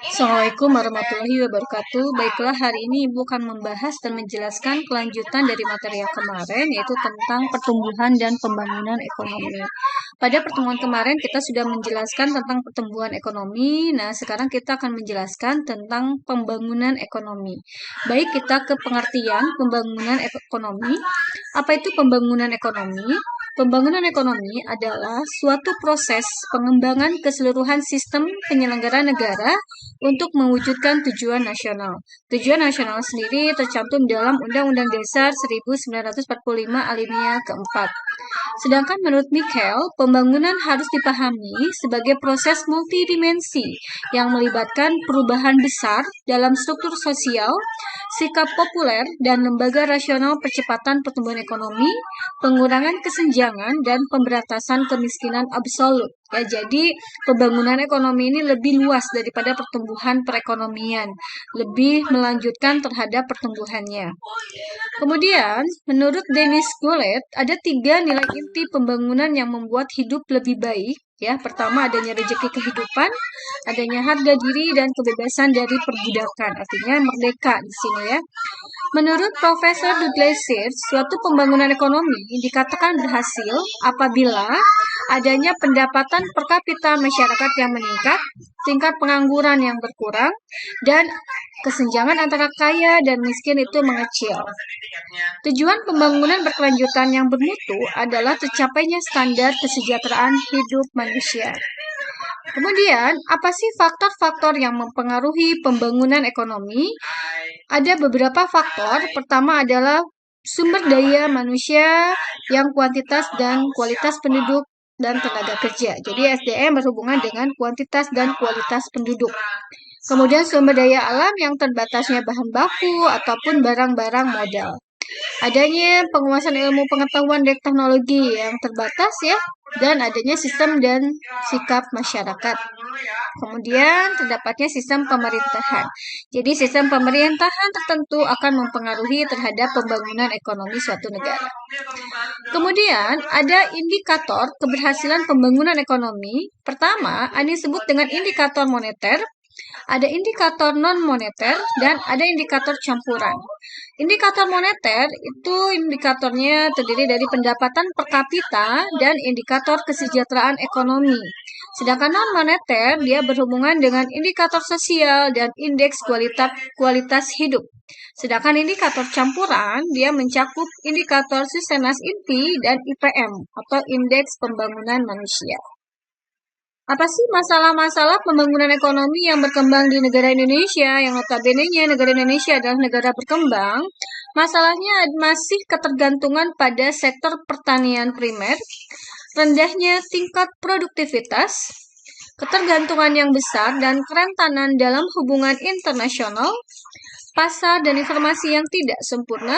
Assalamualaikum warahmatullahi wabarakatuh. Baiklah, hari ini Ibu akan membahas dan menjelaskan kelanjutan dari materi yang kemarin, yaitu tentang pertumbuhan dan pembangunan ekonomi. Pada pertemuan kemarin kita sudah menjelaskan tentang pertumbuhan ekonomi. Nah, sekarang kita akan menjelaskan tentang pembangunan ekonomi. Baik, kita ke pengertian pembangunan ekonomi. Apa itu pembangunan ekonomi? Pembangunan ekonomi adalah suatu proses pengembangan keseluruhan sistem penyelenggaraan negara untuk mewujudkan tujuan nasional. Tujuan nasional sendiri tercantum dalam Undang-Undang Dasar 1945 alinea keempat. Sedangkan menurut Michael, pembangunan harus dipahami sebagai proses multidimensi yang melibatkan perubahan besar dalam struktur sosial, sikap populer, dan lembaga rasional percepatan pertumbuhan ekonomi, pengurangan kesenjangan, dan pemberantasan kemiskinan absolut. Ya, jadi pembangunan ekonomi ini lebih luas daripada pertumbuhan perekonomian, lebih melanjutkan terhadap pertumbuhannya. Kemudian, menurut Dennis Golet, ada 3 nilai inti pembangunan yang membuat hidup lebih baik. Ya, pertama adanya rezeki kehidupan, adanya harga diri dan kebebasan dari perbudakan, artinya merdeka di sini ya. Menurut Profesor Douglas Sears, suatu pembangunan ekonomi dikatakan berhasil apabila adanya pendapatan per kapita masyarakat yang meningkat, tingkat pengangguran yang berkurang, dan kesenjangan antara kaya dan miskin itu mengecil. Tujuan pembangunan berkelanjutan yang bermutu adalah tercapainya standar kesejahteraan hidup manusia. Kemudian, apa sih faktor-faktor yang mempengaruhi pembangunan ekonomi? Ada beberapa faktor. Pertama adalah sumber daya manusia yang kuantitas dan kualitas penduduk dan tenaga kerja. Jadi SDM berhubungan dengan kuantitas dan kualitas penduduk. Kemudian sumber daya alam yang terbatasnya bahan baku ataupun barang-barang modal. Adanya penguasaan ilmu pengetahuan dan teknologi yang terbatas ya, dan adanya sistem dan sikap masyarakat. Kemudian terdapatnya sistem pemerintahan. Jadi sistem pemerintahan tertentu akan mempengaruhi terhadap pembangunan ekonomi suatu negara. Kemudian ada indikator keberhasilan pembangunan ekonomi. Pertama, ada disebut dengan indikator moneter, ada indikator non-moneter, dan ada indikator campuran. Indikator moneter itu indikatornya terdiri dari pendapatan per kapita dan indikator kesejahteraan ekonomi. Sedangkan non-moneter dia berhubungan dengan indikator sosial dan indeks kualitas hidup. Sedangkan indikator campuran dia mencakup indikator Sustainability Inti dan IPM atau indeks pembangunan manusia. Apa sih masalah-masalah pembangunan ekonomi yang berkembang di negara Indonesia, yang notabene-nya negara Indonesia adalah negara berkembang? Masalahnya masih ketergantungan pada sektor pertanian primer, rendahnya tingkat produktivitas, ketergantungan yang besar dan kerentanan dalam hubungan internasional, pasar dan informasi yang tidak sempurna,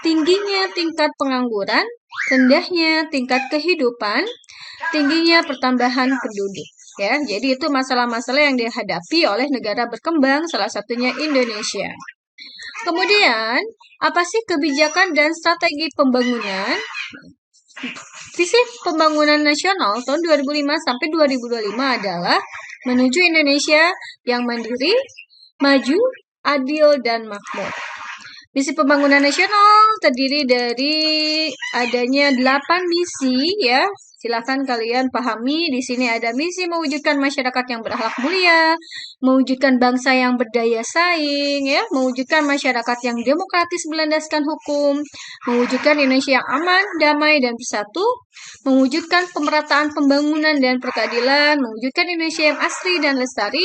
tingginya tingkat pengangguran, rendahnya tingkat kehidupan, tingginya pertambahan penduduk. Ya, jadi itu masalah-masalah yang dihadapi oleh negara berkembang, salah satunya Indonesia. Kemudian, apa sih kebijakan dan strategi pembangunan? Visi pembangunan nasional tahun 2005 sampai 2025 adalah menuju Indonesia yang mandiri, maju, adil, dan makmur. Misi pembangunan nasional terdiri dari adanya 8 misi ya. Silakan kalian pahami. Di sini ada misi mewujudkan masyarakat yang berakhlak mulia, mewujudkan bangsa yang berdaya saing, ya, mewujudkan masyarakat yang demokratis berlandaskan hukum, mewujudkan Indonesia yang aman, damai, dan bersatu, mewujudkan pemerataan pembangunan dan perkeadilan, mewujudkan Indonesia yang asri dan lestari,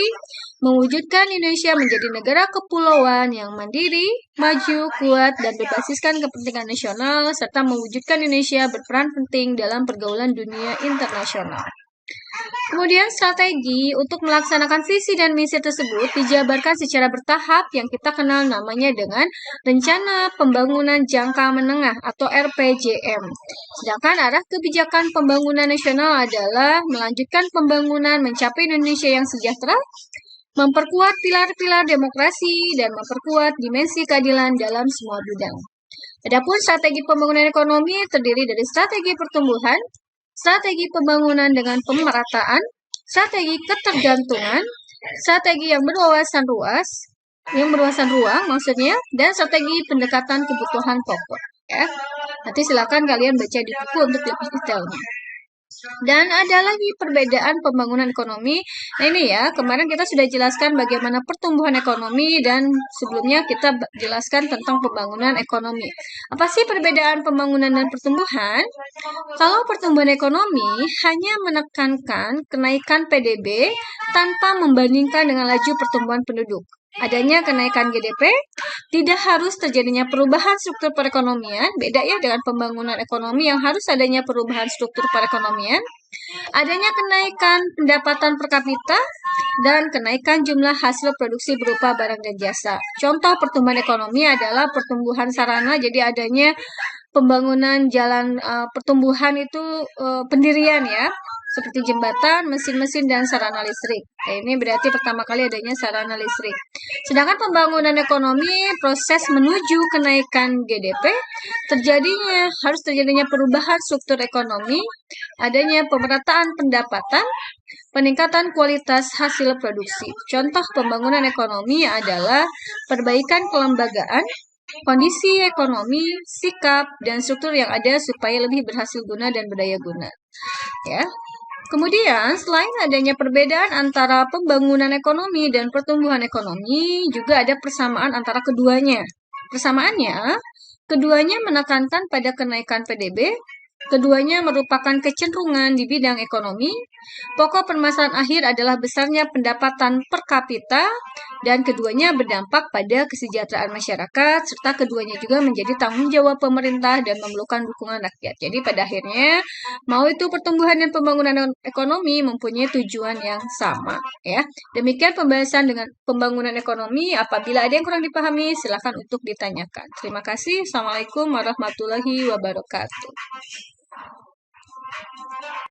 mewujudkan Indonesia menjadi negara kepulauan yang mandiri, maju, kuat, dan berbasiskan kepentingan nasional, serta mewujudkan Indonesia berperan penting dalam pergaulan dunia internasional. Kemudian strategi untuk melaksanakan visi dan misi tersebut dijabarkan secara bertahap yang kita kenal namanya dengan Rencana Pembangunan Jangka Menengah atau RPJM. Sedangkan arah kebijakan pembangunan nasional adalah melanjutkan pembangunan mencapai Indonesia yang sejahtera, memperkuat pilar-pilar demokrasi, dan memperkuat dimensi keadilan dalam semua bidang. Adapun strategi pembangunan ekonomi terdiri dari strategi pertumbuhan, strategi pembangunan dengan pemerataan, strategi ketergantungan, strategi yang berwawasan ruang maksudnya, dan strategi pendekatan kebutuhan pokok. Ya. Nanti silakan kalian baca di buku untuk lebih detailnya. Dan ada lagi perbedaan pembangunan ekonomi. Nah ini ya, kemarin kita sudah jelaskan bagaimana pertumbuhan ekonomi dan sebelumnya kita jelaskan tentang pembangunan ekonomi. Apa sih perbedaan pembangunan dan pertumbuhan? Kalau pertumbuhan ekonomi hanya menekankan kenaikan PDB tanpa membandingkan dengan laju pertumbuhan penduduk. Adanya kenaikan GDP, tidak harus terjadinya perubahan struktur perekonomian, beda ya dengan pembangunan ekonomi yang harus adanya perubahan struktur perekonomian, adanya kenaikan pendapatan per kapita, dan kenaikan jumlah hasil produksi berupa barang dan jasa. Contoh pertumbuhan ekonomi adalah pertumbuhan sarana, jadi adanya pembangunan jalan pertumbuhan itu pendirian ya, seperti jembatan, mesin-mesin, dan sarana listrik. Nah, ini berarti pertama kali adanya sarana listrik. Sedangkan pembangunan ekonomi, proses menuju kenaikan GDP, harus terjadinya perubahan struktur ekonomi, adanya pemerataan pendapatan, peningkatan kualitas hasil produksi. Contoh pembangunan ekonomi adalah perbaikan kelembagaan, kondisi ekonomi, sikap, dan struktur yang ada supaya lebih berhasil guna dan berdaya guna. Ya. Kemudian, selain adanya perbedaan antara pembangunan ekonomi dan pertumbuhan ekonomi, juga ada persamaan antara keduanya. Persamaannya, keduanya menekankan pada kenaikan PDB, keduanya merupakan kecenderungan di bidang ekonomi, pokok permasalahan akhir adalah besarnya pendapatan per kapita, dan keduanya berdampak pada kesejahteraan masyarakat, serta keduanya juga menjadi tanggung jawab pemerintah dan memerlukan dukungan rakyat. Jadi pada akhirnya, mau itu pertumbuhan dan pembangunan ekonomi mempunyai tujuan yang sama. Ya, demikian pembahasan dengan pembangunan ekonomi. Apabila ada yang kurang dipahami, silakan untuk ditanyakan. Terima kasih. Assalamualaikum warahmatullahi wabarakatuh.